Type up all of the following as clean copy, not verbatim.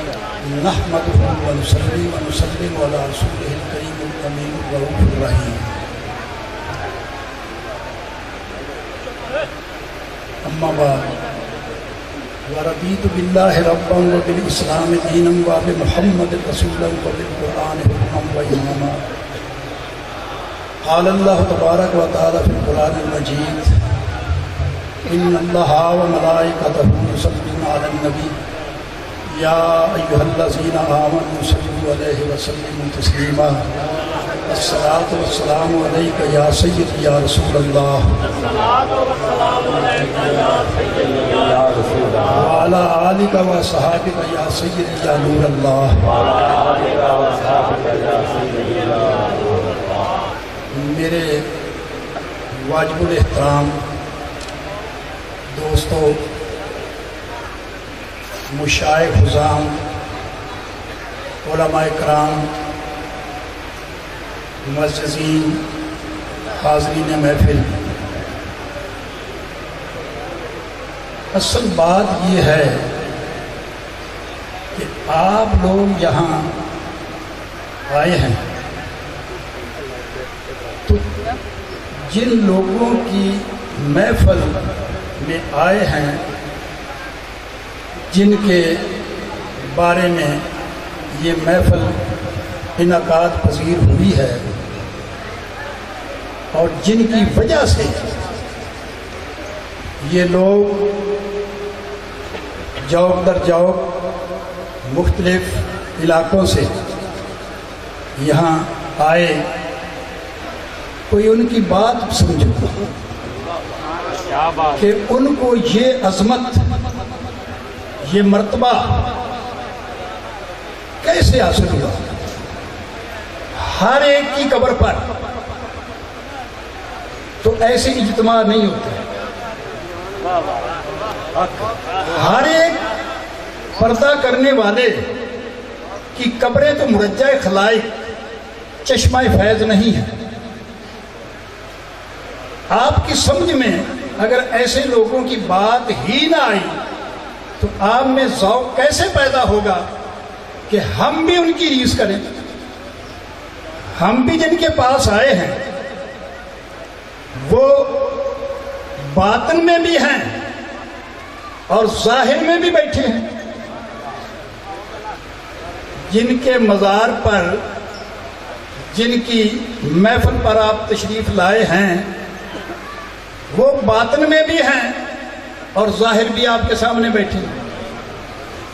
نحمده ونصلي ونسلم على رسوله الكريم الأمين الرؤوف الرحيم أما بعد ورضيت بالله ربا وبالإسلام دينا وبمحمد رسولا وبالقرآن حكما وإماما. قال الله تبارك وتعالى في القرآن المجيد إن الله وملائكته يصلون على النبي يا أيها الذين آمنوا صلوا عليه وسلموا تسليما. الصلاة والسلام عليك يا سيدي يا رسول الله وعلى آلك وصحابك يا سيدي يا نور الله. میرے واجب الاحترام دوستو، مشائخ حضام، علماء کرام، معززین، حاضرین محفل، اصل بات یہ ہے کہ آپ لوگ یہاں آئے ہیں تو جن لوگوں کی محفل میں آئے ہیں، جن کے بارے میں یہ محفل انعقاد پذیر ہوئی ہے اور جن کی وجہ سے یہ لوگ جوق در جوق مختلف علاقوں سے یہاں آئے، کوئی ان کی بات سمجھو کہ ان کو یہ عظمت، یہ مرتبہ کیسے حاصل ہوا. ہر ایک کی قبر پر تو ایسے اجتماع نہیں ہوتے. ہر ایک پردہ کرنے والے کی قبریں تو مرجع خلائق، چشمہ فیض نہیں ہے. آپ کی سمجھ میں اگر ایسے لوگوں کی بات ہی نہ آئی تو آپ میں ذوق کیسے پیدا ہوگا کہ ہم بھی ان کی ریس کریں. ہم بھی جن کے پاس آئے ہیں وہ باطن میں بھی ہیں اور ظاہر میں بھی بیٹھے ہیں. جن کے مزار پر، جن کی محفل پر آپ تشریف لائے ہیں وہ باطن میں بھی ہیں اور ظاہر بھی آپ کے سامنے بیٹھے ہیں.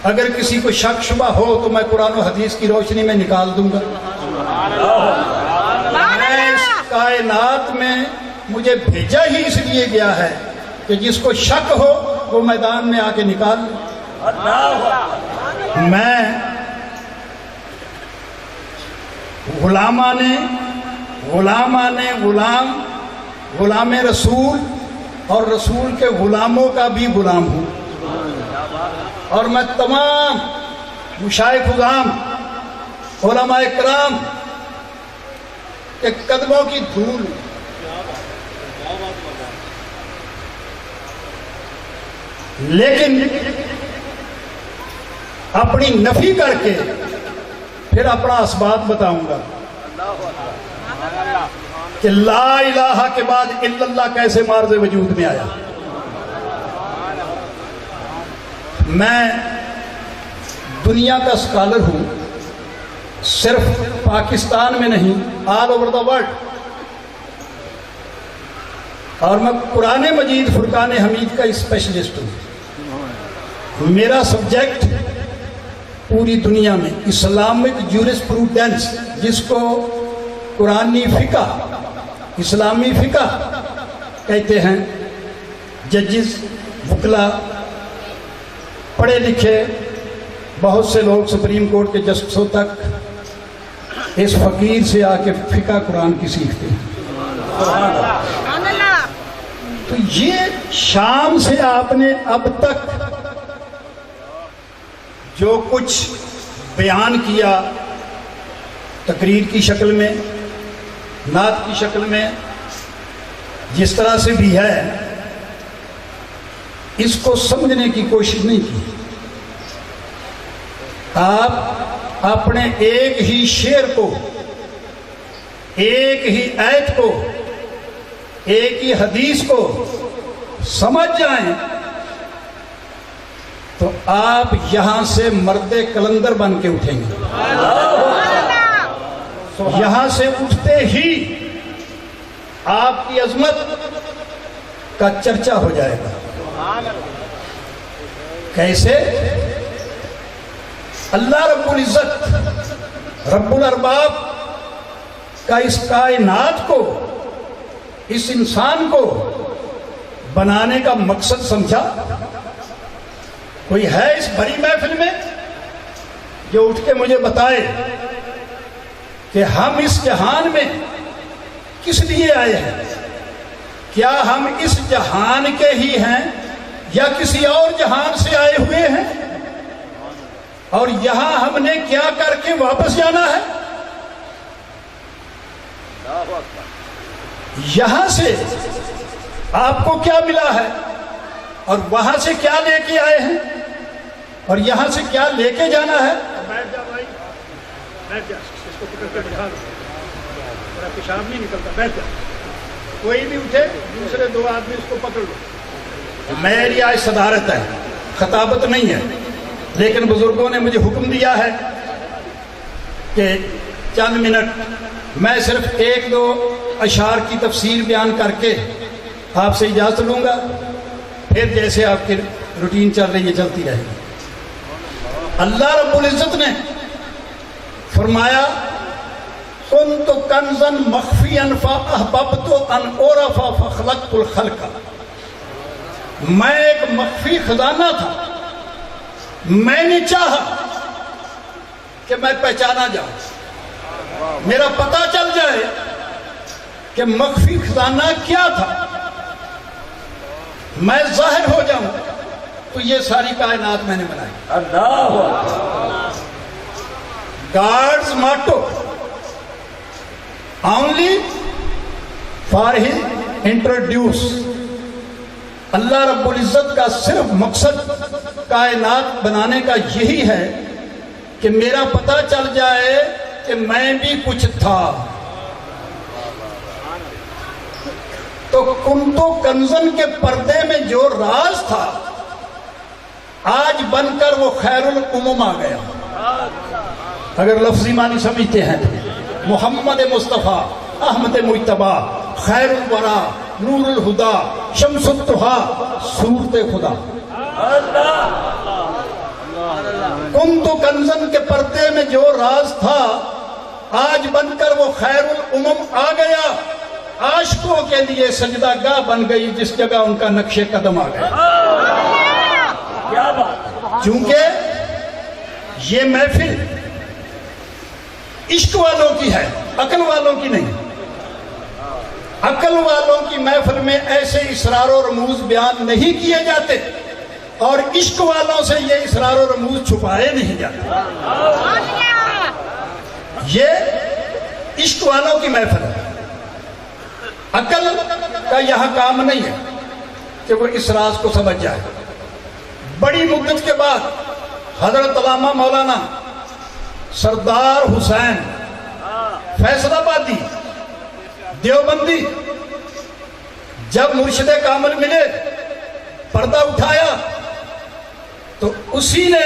اگر کسی کو شک شبہ ہو تو میں قرآن و حدیث کی روشنی میں نکال دوں گا. میں اس کائنات میں مجھے بھیجا ہی اس لیے گیا ہے کہ جس کو شک ہو وہ میدان میں آ کے نکال لے. میں غلام رسول اور رسول کے غلاموں کا بھی غلام ہوں، اور میں تمام مشائخ حضام، علماء کرام کے قدموں کی دھول. لیکن اپنی نفی کر کے پھر اپنا اسباب بتاؤں گا کہ لا الہ کے بعد الا اللہ کیسے مارز وجود میں آیا. میں دنیا کا اسکالر ہوں، صرف پاکستان میں نہیں، آل اوور دا ورلڈ. اور میں قرآن مجید فرقان حمید کا اسپیشلسٹ ہوں. میرا سبجیکٹ پوری دنیا میں اسلامک جورسپروڈنس، جس کو قرآنی فقہ، اسلامی فقہ کہتے ہیں. ججز، وکلا، پڑھے لکھے بہت سے لوگ سپریم کورٹ کے جسٹسوں تک اس فقیر سے آ کے فقہ قرآن کی سیکھتے ہیں. تو یہ شام سے آپ نے اب تک جو کچھ بیان کیا، تقریر کی شکل میں، نعت کی شکل میں، جس طرح سے بھی ہے، اس کو سمجھنے کی کوشش نہیں کی. آپ اپنے ایک ہی شعر کو، ایک ہی آیت کو، ایک ہی حدیث کو سمجھ جائیں تو آپ یہاں سے مرد کلندر بن کے اٹھیں گے. یہاں سے اٹھتے ہی آپ کی عظمت کا چرچا ہو جائے گا. کیسے؟ اللہ رب العزت رب الارباب کا اس کائنات کو، اس انسان کو بنانے کا مقصد سمجھا. کوئی ہے اس بڑی محفل میں جو اٹھ کے مجھے بتائے کہ ہم اس جہان میں کس لیے آئے ہیں؟ کیا ہم اس جہان کے ہی ہیں یا کسی اور جہان سے آئے ہوئے ہیں؟ اور یہاں ہم نے کیا کر کے واپس جانا ہے؟ یہاں سے آپ کو کیا ملا ہے اور وہاں سے کیا لے کے آئے ہیں اور یہاں سے کیا لے کے جانا ہے؟ بیٹھ جا بھائی، بیٹھ جا، اس کو پکڑ کے بٹھا دو، میرا پیشاب نہیں نکلتا، بیٹھ جا. کوئی بھی اٹھے، دوسرے دو آدمی اس کو پکڑ لو. میری آج صدارت ہے، خطابت نہیں ہے، لیکن بزرگوں نے مجھے حکم دیا ہے کہ چند منٹ میں صرف ایک دو اشعار کی تفسیر بیان کر کے آپ سے اجازت لوں گا، پھر جیسے آپ کی روٹین چل رہی ہے چلتی رہے گی. اللہ رب العزت نے فرمایا كنت كنزا مخفيا فأحببت أن أعرف فخلقت الخلق. میں ایک مخفی خزانہ تھا، میں نے چاہا کہ میں پہچانا جاؤں، میرا پتہ چل جائے کہ مخفی خزانہ کیا تھا، میں ظاہر ہو جاؤں تو یہ ساری کائنات میں نے بنائی. اللہ God's motto only for his introduce. اللہ رب العزت کا صرف مقصد کائنات بنانے کا یہی ہے کہ میرا پتہ چل جائے کہ میں بھی کچھ تھا. تو کنتو کنزن کے پردے میں جو راز تھا آج بن کر وہ خیر الامم آ گیا. اگر لفظی معنی سمجھتے ہیں تو محمد مصطفیٰ احمد مجتبی خیر الورا نور الہدا شمس الضحیٰ صورت خدا. کنتو کنزن کے پردے میں جو راز تھا آج بن کر وہ خیر الامم آ گیا. عاشقوں کے لیے سجدہ گاہ بن گئی جس جگہ ان کا نقش قدم آ گیا. چونکہ یہ محفل عشق والوں کی ہے، عقل والوں کی نہیں. عقل والوں کی محفل میں ایسے اسرار و رموز بیان نہیں کیے جاتے اور عشق والوں سے یہ اسرار و رموز چھپائے نہیں جاتے. یہ عشق والوں کی محفل ہے. عقل کا یہاں کام نہیں ہے کہ وہ اس راز کو سمجھ جائے. بڑی مدت کے بعد حضرت علامہ مولانا سردار حسین فیصل آبادی دیوبندی جب مرشد کامل ملے، پردہ اٹھایا تو اسی نے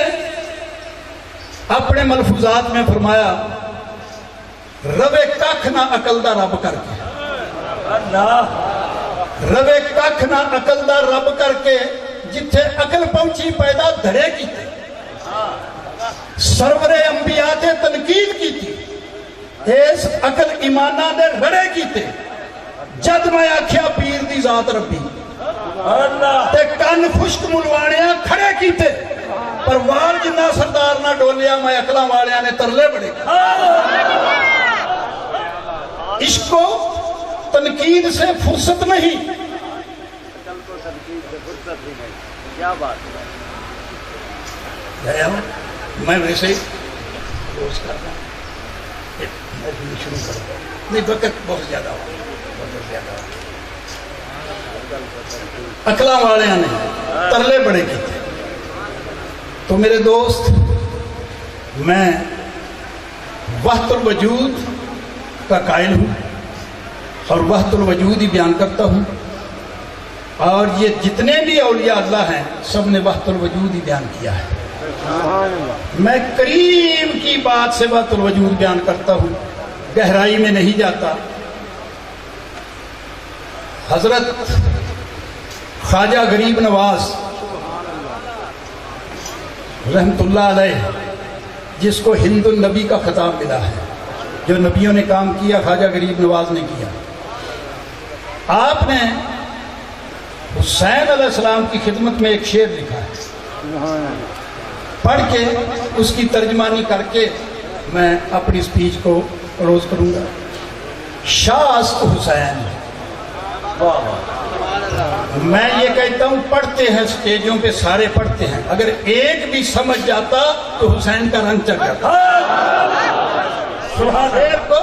اپنے ملفوظات میں فرمایا روے ککھ نہ عقل دا رب کر کے، روے ککھ نہ عقل دا رب کر کے، جتھے عقل پہنچی پیدا دھڑے کی تھی. سرور انبیاء تے تنقید کی تھی، اس عقل ایمانہ نے رڑے کی تھی. جد میں آکھیا پیر دی ذات ربی تے کن خشک ملوانیاں کھڑے کی تھے، پر وال جنہ سردار نہ ڈولیا میں عقلاں والیاں نے ترلے بڑے. عشق کو تنقید سے فرصت نہیں. کیا بات ہے؟ میں ویسے ہی روز کرتا ہوں، شروع کرتا ہوں، نہیں وقت بہت زیادہ ہوا، بہت زیادہ ہوا. عقلاں والیاں نے ترلے بڑے کی تھے. تو میرے دوست میں وحدت الوجود کا قائل ہوں اور وحدت الوجود ہی بیان کرتا ہوں، اور یہ جتنے بھی اولیاء اللہ ہیں سب نے وحدت الوجود ہی بیان کیا ہے۔ میں قریب کی بات سے وحدت الوجود بیان کرتا ہوں، گہرائی میں نہیں جاتا۔ حضرت خواجہ غریب نواز رحمت اللہ علیہ، جس کو ہند النبی کا خطاب ملا ہے، جو نبیوں نے کام کیا خواجہ غریب نواز نے کیا۔ آپ نے حسین علیہ السلام کی خدمت میں ایک شعر لکھا ہے، پڑھ کے اس کی ترجمانی کر کے میں اپنی سپیچ کو کلوز کروں گا۔ شاہ است حسین، میں یہ کہتا ہوں پڑھتے ہیں سٹیجوں پہ سارے پڑھتے ہیں، اگر ایک بھی سمجھ جاتا تو حسین کا رنگ چڑھ جاتا۔ شیر کو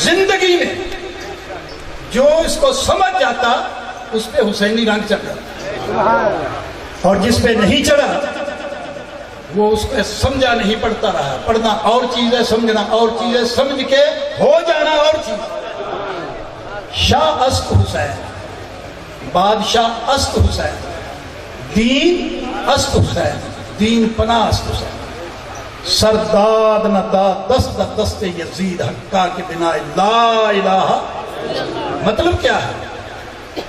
زندگی میں جو اس کو سمجھ جاتا اس پہ حسینی رنگ چڑھ جاتا، اور جس پہ نہیں چڑھا وہ اس پہ سمجھا نہیں پڑھتا رہا۔ پڑھنا اور چیز ہے، سمجھنا اور چیز ہے، سمجھ کے ہو جانا اور چیز۔ شاہ است حسین، بادشاہ است حسین، دین است حسین، دین پناہ است حسین، سرداد نہ داد دست دست یزید حقا کے بنا لا الہ۔ مطلب کیا ہے؟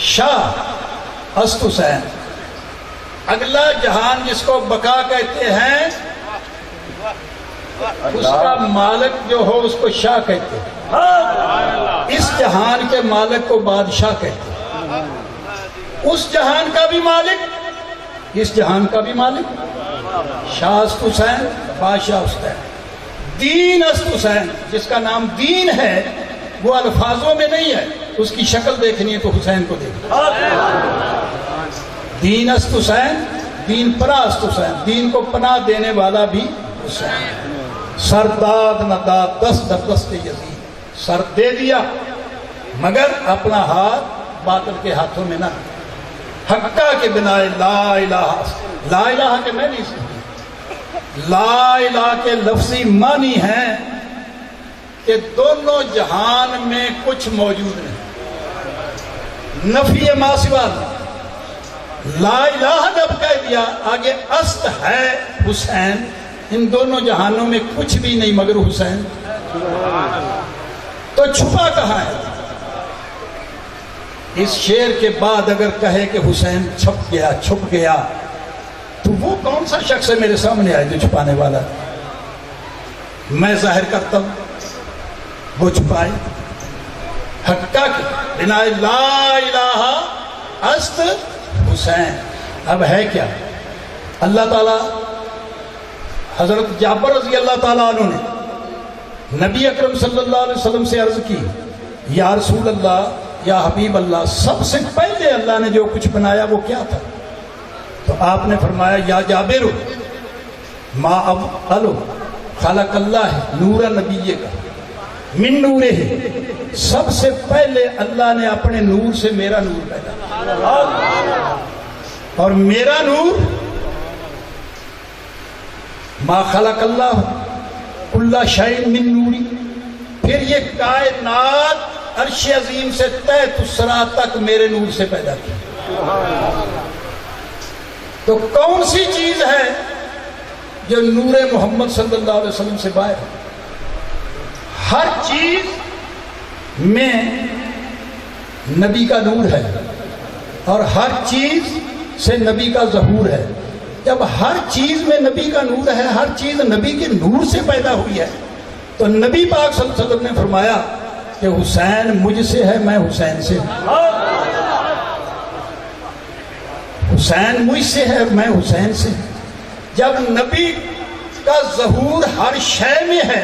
شاہ است حسین، اگلا جہان جس کو بقا کہتے ہیں اس کا مالک جو ہو اس کو شاہ کہتے ہیں، اس جہان کے مالک کو بادشاہ کہتے ہیں، اس جہان کا بھی مالک اس جہان کا بھی مالک شاہ است حسین، بادشاہ حسین۔ دین است حسین، جس کا نام دین ہے وہ الفاظوں میں نہیں ہے، اس کی شکل دیکھنی ہے تو حسین کو دیکھنا۔ دین است حسین، دین پناہ است حسین، دین کو پناہ دینے والا بھی حسین۔ سرداد نہ داد دست دست یزید، سر دے دیا مگر اپنا ہاتھ باطل کے ہاتھوں میں نہ۔ حقا کے بنا لا الہ، لا الہ کے میں نہیں سمجھی، لا الہ کے لفظی معنی ہے کہ دونوں جہان میں کچھ موجود نہیں، نفی ما سوا۔ لا الہ جب کہہ دیا آگے است ہے حسین، ان دونوں جہانوں میں کچھ بھی نہیں مگر حسین، تو چھپا کہاں ہے؟ اس شعر کے بعد اگر کہے کہ حسین چھپ گیا چھپ گیا تو وہ کون سا شخص ہے میرے سامنے آئے جو چھپانے والا؟ میں ظاہر کرتا ہوں، وہ چھپائے۔ حقا کے بنا لا الہ است حسین۔ اب ہے کیا؟ اللہ تعالیٰ حضرت جعفر رضی اللہ تعالیٰ عنہ نے نبی اکرم صلی اللہ علیہ وسلم سے عرض کی، یا رسول اللہ، یا حبیب اللہ، سب سے پہلے اللہ نے جو کچھ بنایا وہ کیا تھا؟ تو آپ نے فرمایا، یا جابر ما افعل خلق اللہ نور نبی کا من نور ہے، سب سے پہلے اللہ نے اپنے نور سے میرا نور پیدا، اور میرا نور ما خلق اللہ کل شیء من نوری، پھر یہ کائنات عرش عظیم سے تحت الثری تک میرے نور سے پیدا کی۔ تو کون سی چیز ہے جو نور محمد صلی اللہ علیہ وسلم سے باہر ہے؟ ہر چیز میں نبی کا نور ہے، اور ہر چیز سے نبی کا ظہور ہے۔ جب ہر چیز میں نبی کا نور ہے، ہر چیز نبی کے نور سے پیدا ہوئی ہے، تو نبی پاک صلی اللہ علیہ وسلم نے فرمایا کہ حسین مجھ سے ہے، میں حسین سے ہوں، حسین مجھ سے ہے، میں حسین سے۔ جب نبی کا ظہور ہر شے میں ہے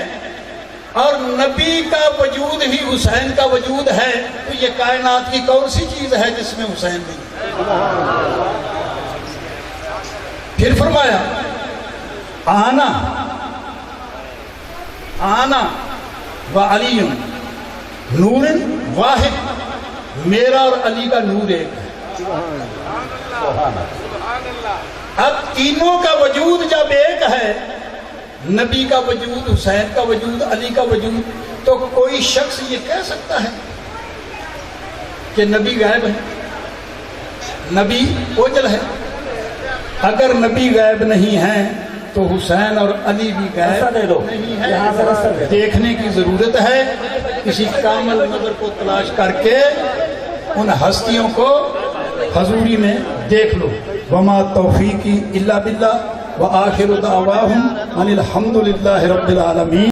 اور نبی کا وجود ہی حسین کا وجود ہے، تو یہ کائنات کی کون سی چیز ہے جس میں حسین نہیں؟ پھر فرمایا، آنا و علی نور واحد، میرا اور علی کا نور ایک ہے۔ اب تینوں کا وجود جب ایک ہے، نبی کا وجود، حسین کا وجود، علی کا وجود، تو کوئی شخص یہ کہہ سکتا ہے کہ نبی غائب ہے، نبی اوجل ہے؟ اگر نبی غائب نہیں ہیں تو حسین اور علی بھی غائب نہیں ہے۔ دیکھنے کی ضرورت ہے، کسی کامل نظر کو تلاش کر کے ان ہستیوں کو حضوری میں دیکھ لو۔ وما توفیقی الا باللہ وآخر دعواہم ان الحمد للہ رب العالمین۔